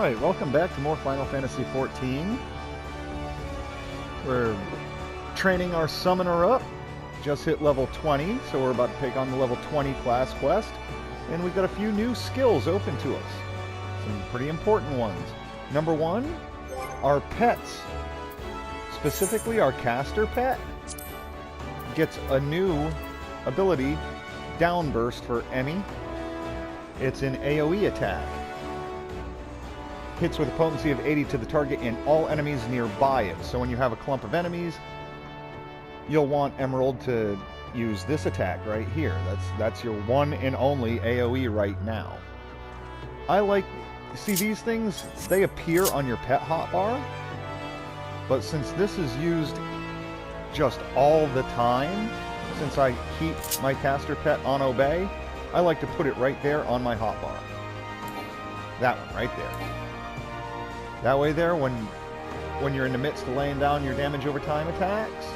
Alright, welcome back to more Final Fantasy XIV. We're training our summoner up. Just hit level 20, so we're about to take on the level 20 class quest. And we've got a few new skills open to us. Some pretty important ones. Number one, our pets. Specifically, our caster pet gets a new ability, Downburst for Emmy. It's an AoE attack. Hits with a potency of 80 to the target and all enemies nearby it. So when you have a clump of enemies, you'll want Emerald to use this attack right here. That's your one and only AoE right now. See these things, they appear on your pet hotbar, but since this is used just all the time, since I keep my caster pet on obey, I like to put it right there on my hotbar. That one right there. That way there, when you're in the midst of laying down your damage over time attacks,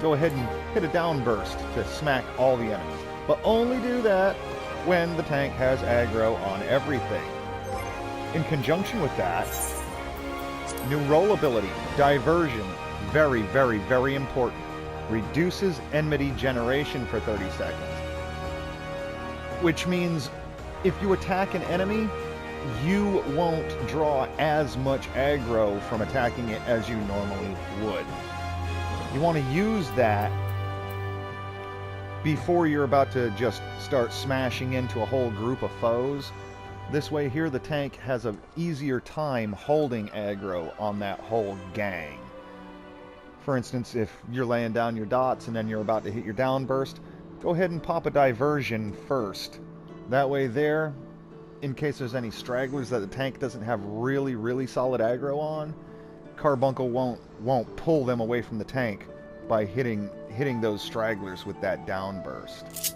go ahead and hit a downburst to smack all the enemies. But only do that when the tank has aggro on everything. In conjunction with that, new roll ability, Diversion, very, very, very important. Reduces enmity generation for 30 seconds. Which means if you attack an enemy, you won't draw as much aggro from attacking it as you normally would. You want to use that before you're about to just start smashing into a whole group of foes. This way here the tank has an easier time holding aggro on that whole gang. For instance, if you're laying down your dots and then you're about to hit your downburst, go ahead and pop a diversion first. That way there, in case there's any stragglers that the tank doesn't have really, really solid aggro on, Carbuncle won't pull them away from the tank by hitting those stragglers with that downburst.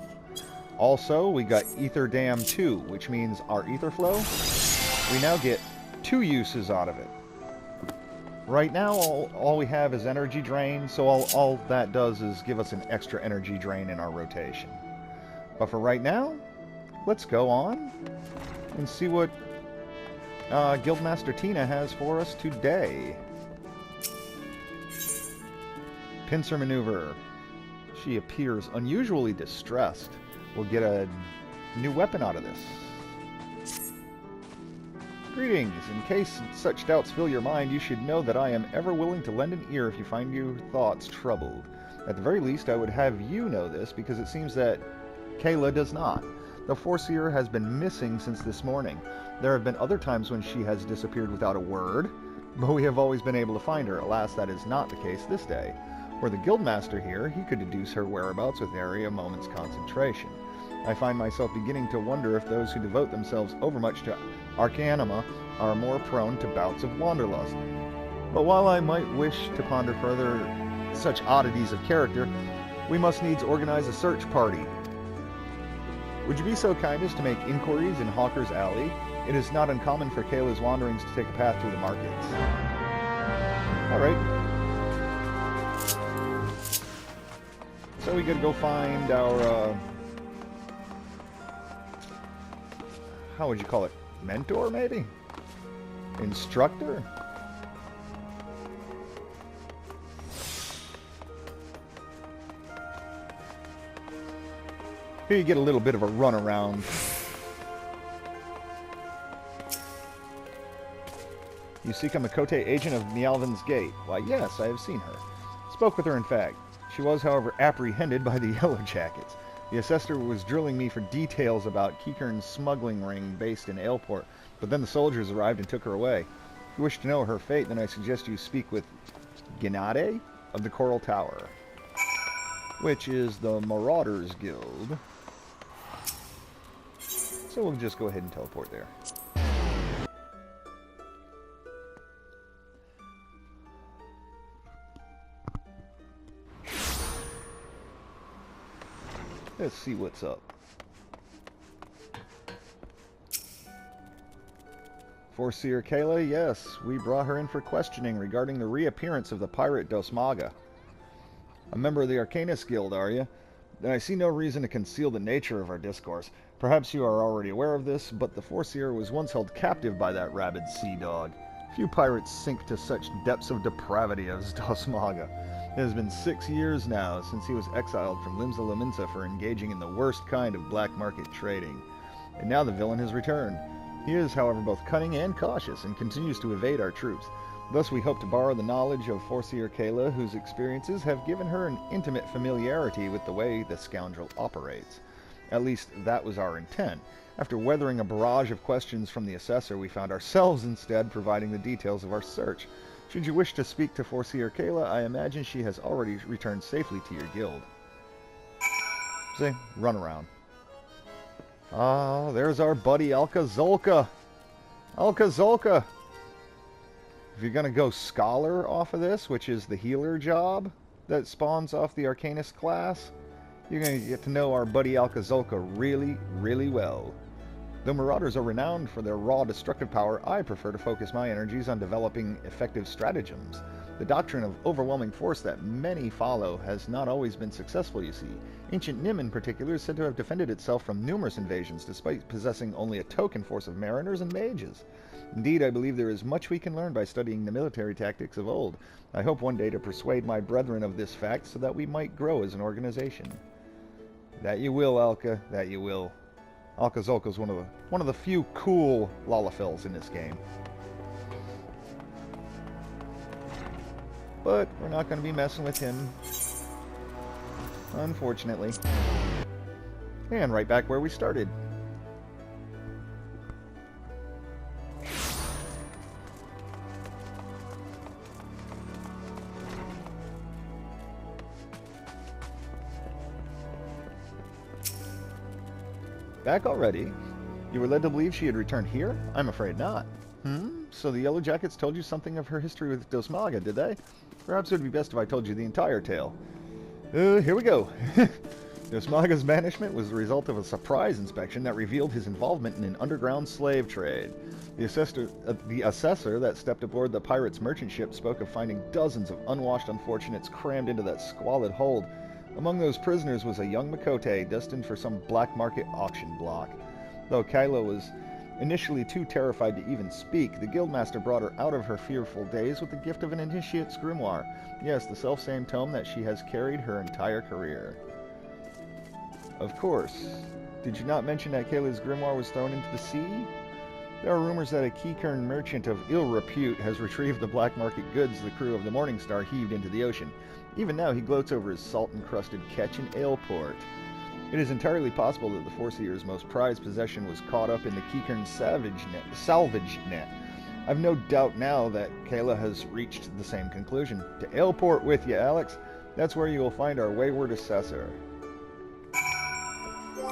Also, we got Ether Dam 2, which means our Ether Flow, we now get 2 uses out of it. Right now, all we have is Energy Drain, so all that does is give us an extra Energy Drain in our rotation. But for right now, let's go on and see what Guildmaster Tina has for us today. Pincer Maneuver. She appears unusually distressed. We'll get a new weapon out of this. Greetings. In case such doubts fill your mind, you should know that I am ever willing to lend an ear if you find your thoughts troubled. At the very least, I would have you know this, because it seems that Kayla does not. The Foreseer has been missing since this morning. There have been other times when she has disappeared without a word, but we have always been able to find her. Alas, that is not the case this day. Were the Guildmaster here, he could deduce her whereabouts with nary a moment's concentration. I find myself beginning to wonder if those who devote themselves overmuch to Arcanima are more prone to bouts of wanderlust. But while I might wish to ponder further such oddities of character, we must needs organize a search party. Would you be so kind as to make inquiries in Hawker's Alley? It is not uncommon for Kayla's wanderings to take a path through the markets. Alright. So we gotta go find our, how would you call it? Mentor, maybe? Instructor? Here you get a little bit of a runaround. You seek a Makote agent of Mialvin's Gate. Why, yes, I have seen her. Spoke with her, in fact. She was, however, apprehended by the Yellow Jackets. The assessor was drilling me for details about Kikern's smuggling ring based in Aleport, but then the soldiers arrived and took her away. If you wish to know her fate, then I suggest you speak with Gennade of the Coral Tower, which is the Marauders Guild. So we'll just go ahead and teleport there. Let's see what's up. Foreseer Kayla, yes, we brought her in for questioning regarding the reappearance of the pirate Dosmaga. A member of the Arcanist Guild, are you? Then I see no reason to conceal the nature of our discourse. Perhaps you are already aware of this, but the Foreseer was once held captive by that rabid sea dog. Few pirates sink to such depths of depravity as Dosmaga. It has been 6 years now since he was exiled from Limsa Lominsa for engaging in the worst kind of black market trading. And now the villain has returned. He is, however, both cunning and cautious, and continues to evade our troops. Thus we hope to borrow the knowledge of Foreseer Kayla, whose experiences have given her an intimate familiarity with the way the scoundrel operates. At least, that was our intent. After weathering a barrage of questions from the assessor, we found ourselves instead providing the details of our search. Should you wish to speak to Foreseer Kayla, I imagine she has already returned safely to your guild. See? Run around. Ah, there's our buddy Alka-Zolka. Alka-Zolka! If you're going to go Scholar off of this, which is the healer job that spawns off the Arcanist class, you're going to get to know our buddy Alka-Zolka really, really well. Though Marauders are renowned for their raw destructive power, I prefer to focus my energies on developing effective stratagems. The doctrine of overwhelming force that many follow has not always been successful, you see. Ancient Nim in particular is said to have defended itself from numerous invasions, despite possessing only a token force of mariners and mages. Indeed, I believe there is much we can learn by studying the military tactics of old. I hope one day to persuade my brethren of this fact so that we might grow as an organization. That you will, Alka. That you will. Alka-Zolka is one of the few cool Lalafels in this game. But we're not going to be messing with him, unfortunately. And right back where we started. Back already? You were led to believe she had returned here? I'm afraid not. So the Yellow Jackets told you something of her history with Dosmaga, did they? Perhaps it would be best if I told you the entire tale. Here we go. Dosmaga's banishment was the result of a surprise inspection that revealed his involvement in an underground slave trade. The assessor that stepped aboard the pirate's merchant ship spoke of finding dozens of unwashed unfortunates crammed into that squalid hold. Among those prisoners was a young Makote destined for some black market auction block. Though Kyla was initially too terrified to even speak, the guildmaster brought her out of her fearful daze with the gift of an initiate's grimoire. Yes, the selfsame tome that she has carried her entire career. Of course. Did you not mention that Kayla's grimoire was thrown into the sea? There are rumors that a Keykern merchant of ill repute has retrieved the black market goods the crew of the Morning Star heaved into the ocean. Even now he gloats over his salt-encrusted catch in Aleport. It is entirely possible that the Foreseer's most prized possession was caught up in the Keykern salvage net. I've no doubt now that Kayla has reached the same conclusion. To Aleport with you, Alex. That's where you will find our wayward assessor.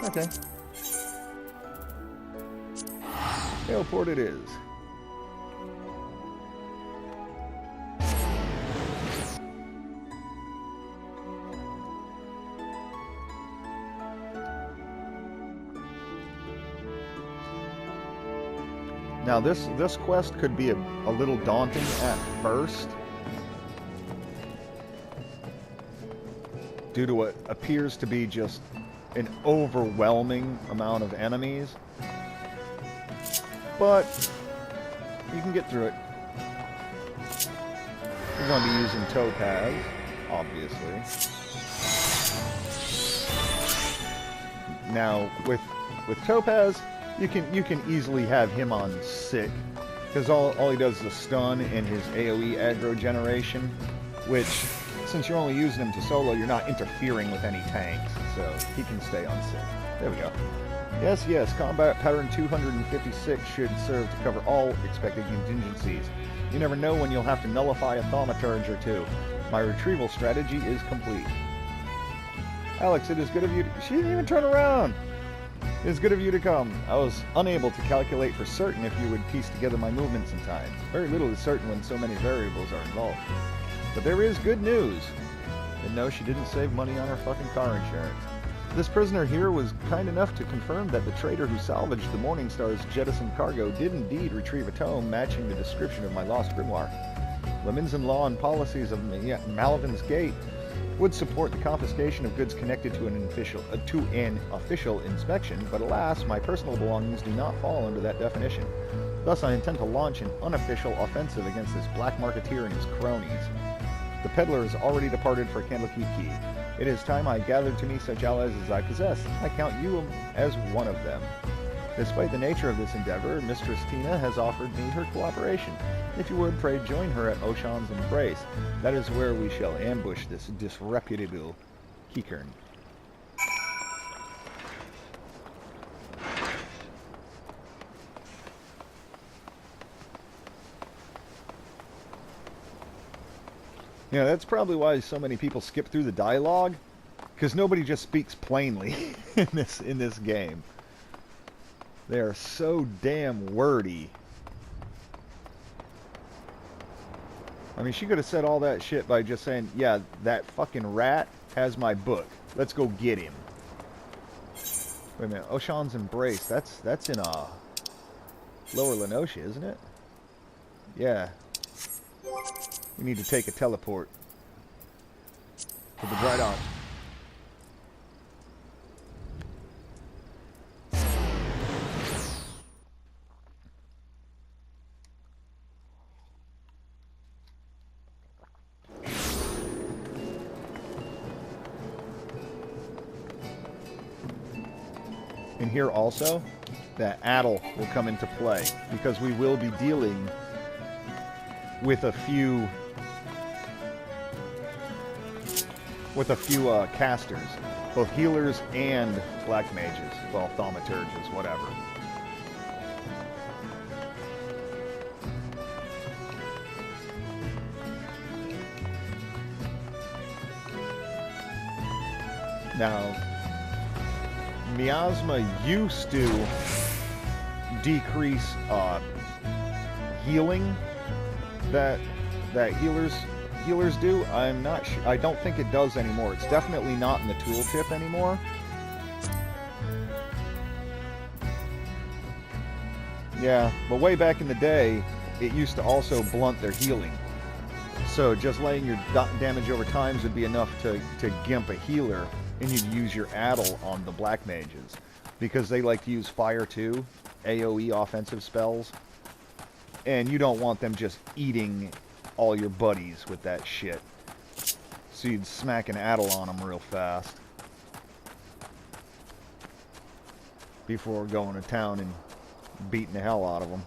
Okay. Aleport it is. Now this quest could be a little daunting at first, due to what appears to be just an overwhelming amount of enemies. But you can get through it. We're going to be using Topaz, obviously. Now with Topaz, you can easily have him on sick, because all he does is a stun and his AoE aggro generation, which, since you're only using him to solo, you're not interfering with any tanks, so he can stay on sick. There we go. Yes, combat pattern 256 should serve to cover all expected contingencies. You never know when you'll have to nullify a thaumaturge or two. My retrieval strategy is complete. Alex, it is good of you to... She didn't even turn around! It is good of you to come. I was unable to calculate for certain if you would piece together my movements in time. Very little is certain when so many variables are involved. But there is good news. And no, she didn't save money on her fucking car insurance. This prisoner here was kind enough to confirm that the trader who salvaged the Morning Star's jettisoned cargo did indeed retrieve a tome matching the description of my lost grimoire. Lemons and law and policies of Malavin's Gate. would support the confiscation of goods connected to an official inspection, but alas, my personal belongings do not fall under that definition. Thus, I intend to launch an unofficial offensive against this black marketeer and his cronies. The peddler has already departed for Candlekeep Key. It is time I gathered to me such allies as I possess. I count you as one of them. Despite the nature of this endeavor, Mistress Tina has offered me her cooperation. If you would, pray join her at Oshan's Embrace. That is where we shall ambush this disreputable Keycurn. Yeah, that's probably why so many people skip through the dialogue, because nobody just speaks plainly in this game. They are so damn wordy. I mean, she could have said all that shit by just saying, yeah, that fucking rat has my book. Let's go get him. Wait a minute. Oshan's Embrace. That's in Lower Lenosha, isn't it? Yeah. We need to take a teleport to the Bright Arch. And here also, that Addle will come into play, because we will be dealing with a few casters, both healers and black mages, well, thaumaturges, whatever. Now, miasma used to decrease healing that healers do. I'm not sure. I don't think it does anymore. It's definitely not in the tooltip anymore. Yeah, but way back in the day, it used to also blunt their healing. So just laying your damage over times would be enough to gimp a healer, and you'd use your Addle on the black mages, because they like to use fire too, AoE offensive spells, and you don't want them just eating all your buddies with that shit. So you'd smack an Addle on them real fast before going to town and beating the hell out of them.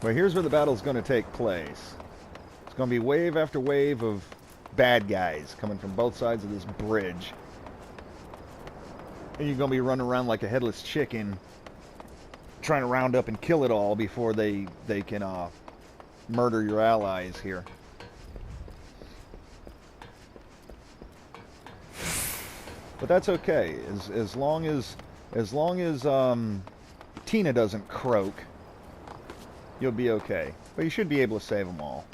But here's where the battle's going to take place. It's going to be wave after wave of bad guys coming from both sides of this bridge. And you're going to be running around like a headless chicken trying to round up and kill it all before they can murder your allies here. But that's okay, as long as Tina doesn't croak, you'll be okay. But you should be able to save them all,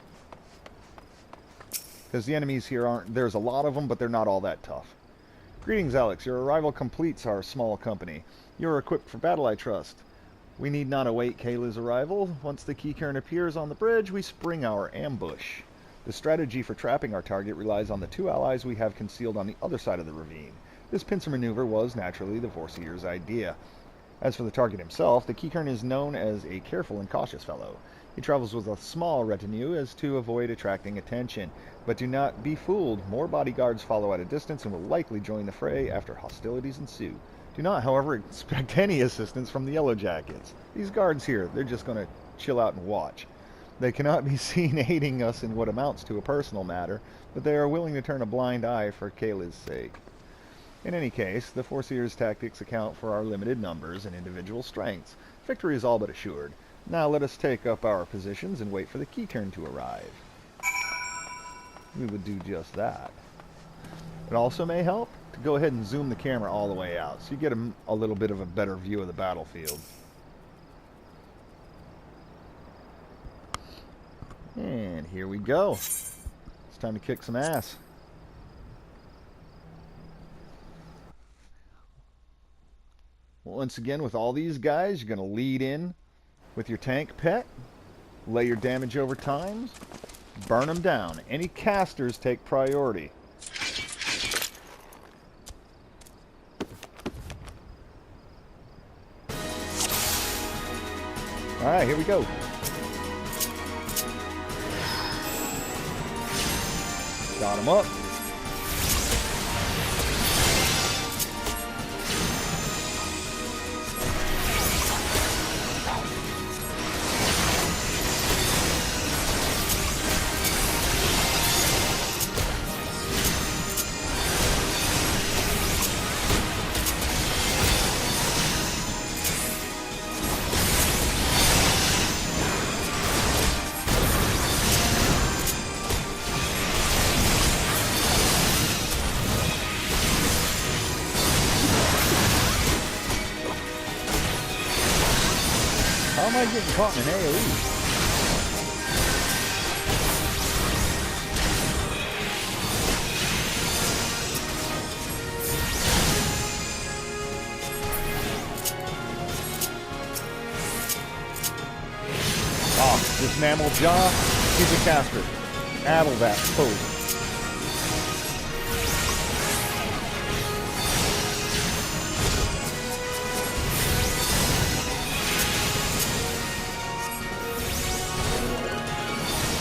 because the enemies here aren't. There's a lot of them, but they're not all that tough. Greetings, Alex. Your arrival completes our small company. You're equipped for battle, I trust. We need not await Kayla's arrival. Once the Keycurn appears on the bridge, we spring our ambush. The strategy for trapping our target relies on the two allies we have concealed on the other side of the ravine. This pincer maneuver was, naturally, the Foreseer's idea. As for the target himself, the Keycurn is known as a careful and cautious fellow. He travels with a small retinue as to avoid attracting attention. But do not be fooled. More bodyguards follow at a distance and will likely join the fray after hostilities ensue. Do not, however, expect any assistance from the Yellow Jackets. These guards here, they're just going to chill out and watch. They cannot be seen aiding us in what amounts to a personal matter, but they are willing to turn a blind eye for Kayla's sake. In any case, the Foreseer's tactics account for our limited numbers and individual strengths. Victory is all but assured. Now let us take up our positions and wait for the Keycurn to arrive. We would do just that. It also may help to go ahead and zoom the camera all the way out, so you get a little bit of a better view of the battlefield. And here we go. It's time to kick some ass. Once again, with all these guys, you're going to lead in with your tank pet, lay your damage over times, Burn them down. Any casters take priority. Alright, here we go. Got him up. How am I getting caught in an AoE? Oh, this mammal jaw, he's a caster. Addle that pose.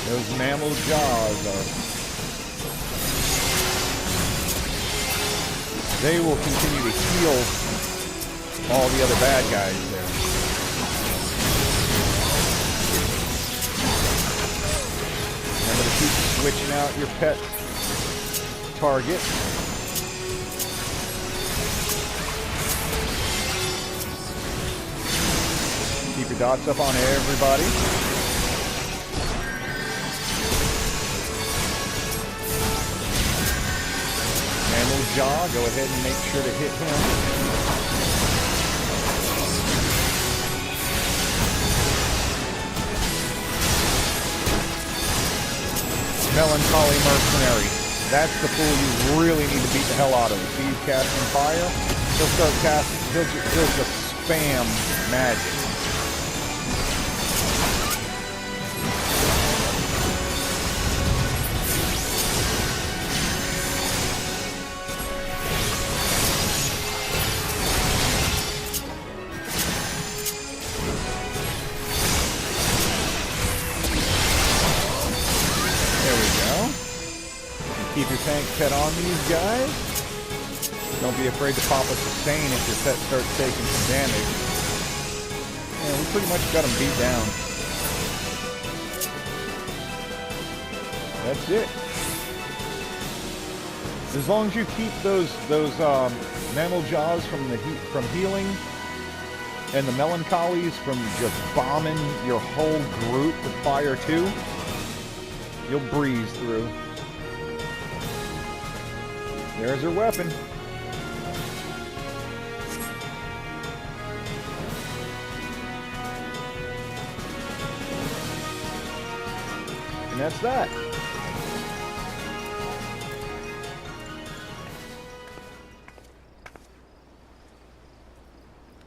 Those mammal jaws are... They will continue to heal all the other bad guys there. Remember to keep switching out your pet target. Keep your dots up on everybody. Jaw, go ahead and make sure to hit him. Melancholy Mercenary. That's the fool you really need to beat the hell out of. If he's casting fire, he'll start casting, he'll just spam magic. Keep your tank pet on these guys. Don't be afraid to pop a sustain if your pet starts taking some damage. And we pretty much got them beat down. That's it. As long as you keep those mammal jaws from healing, and the melancholies from just bombing your whole group with fire too, you'll breeze through. There's her weapon. And that's that.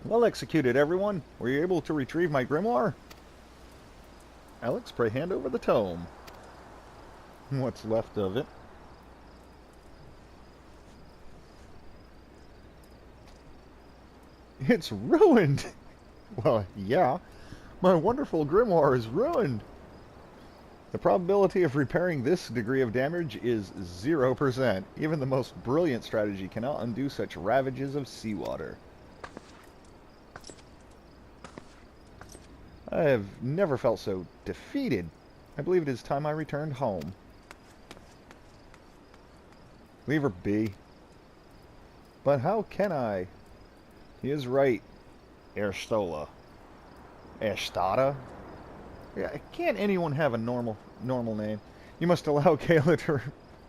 Well executed, everyone. Were you able to retrieve my grimoire? Alex, pray hand over the tome. What's left of it. It's ruined! Well, yeah. My wonderful grimoire is ruined. The probability of repairing this degree of damage is 0%. Even the most brilliant strategy cannot undo such ravages of seawater. I have never felt so defeated. I believe it is time I returned home. Leave her be. But how can I? He is right, Erstola. Estada? Yeah, can't anyone have a normal name? You must allow Kayla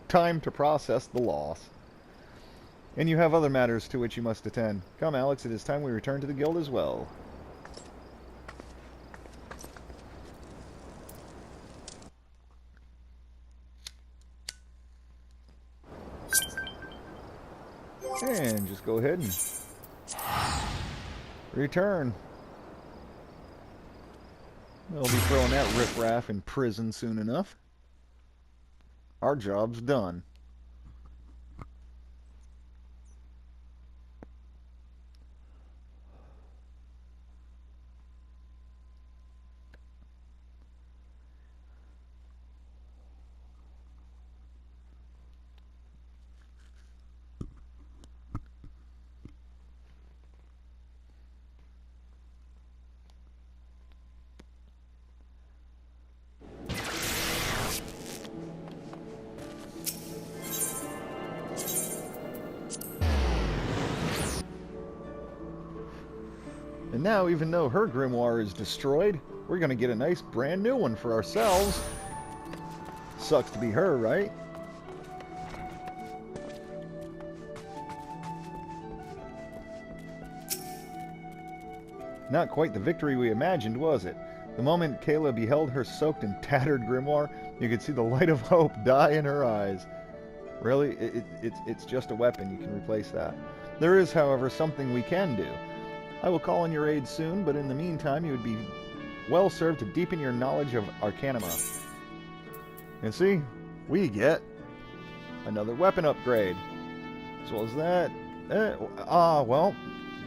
time to process the loss. And you have other matters to which you must attend. Come, Alex, it is time we return to the guild as well. And just go ahead and return. They'll be throwing that riffraff in prison soon enough. Our job's done. And now, even though her grimoire is destroyed, we're going to get a nice brand new one for ourselves. Sucks to be her, right? Not quite the victory we imagined, was it? The moment Kayla beheld her soaked and tattered grimoire, you could see the light of hope die in her eyes. Really? It's just a weapon. You can replace that. There is, however, something we can do. I will call on your aid soon, but in the meantime, you would be well served to deepen your knowledge of Arcanima. And see, we get another weapon upgrade. As well as that. Well,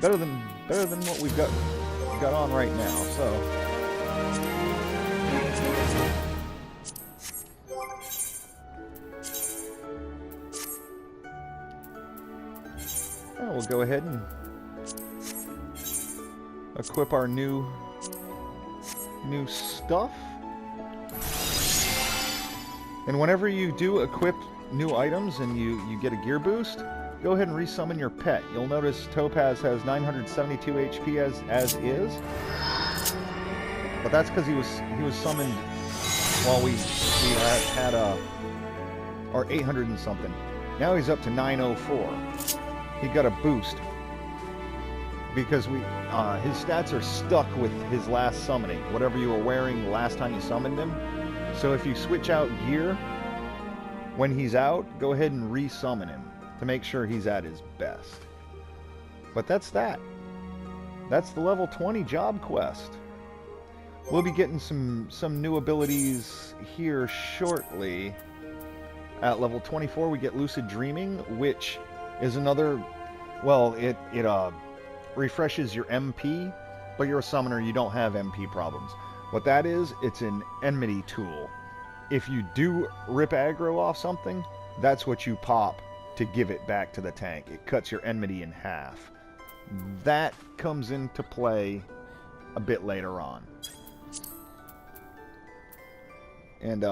better than what we've got on right now. So. We'll go ahead and equip our new stuff. And whenever you do equip new items and you get a gear boost, go ahead and resummon your pet. You'll notice Topaz has 972 HP as is. But that's because he was summoned while we had or 800 and something. Now he's up to 904. He got a boost because his stats are stuck with his last summoning, whatever you were wearing the last time you summoned him. So if you switch out gear when he's out, go ahead and resummon him to make sure he's at his best. But that's that. That's the level 20 job quest. We'll be getting some new abilities here shortly. At level 24 we get Lucid Dreaming, which is another, well, it refreshes your MP, but you're a summoner, you don't have MP problems. What that is, it's an enmity tool. If you do rip aggro off something, that's what you pop to give it back to the tank. It cuts your enmity in half. That comes into play a bit later on. And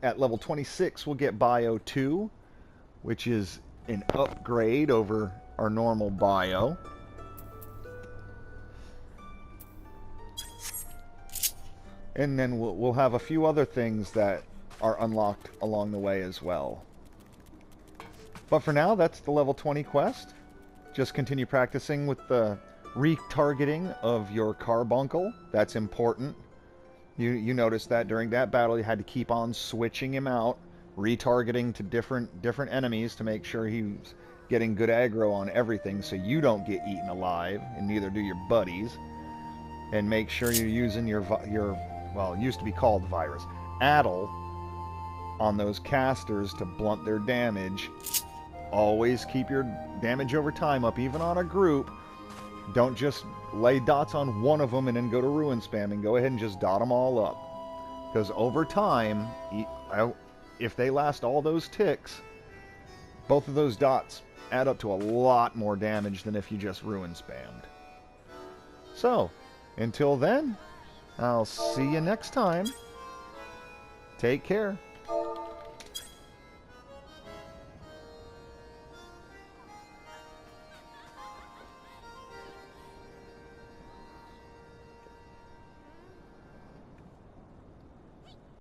at level 26 we'll get Bio 2, which is an upgrade over our normal bio. And then we'll have a few other things that are unlocked along the way as well. But for now, that's the level 20 quest. Just continue practicing with the retargeting of your carbuncle. That's important. You noticed that during that battle you had to keep on switching him out, retargeting to different enemies to make sure he's getting good aggro on everything so you don't get eaten alive, and neither do your buddies. And make sure you're using your well, it used to be called virus, Addle, on those casters to blunt their damage. Always keep your damage over time up, even on a group. Don't just lay dots on one of them and then go to ruin spamming. Go ahead and just dot them all up. Because over time, if they last all those ticks, both of those dots add up to a lot more damage than if you just ruin spammed. So, until then, I'll see you next time. Take care.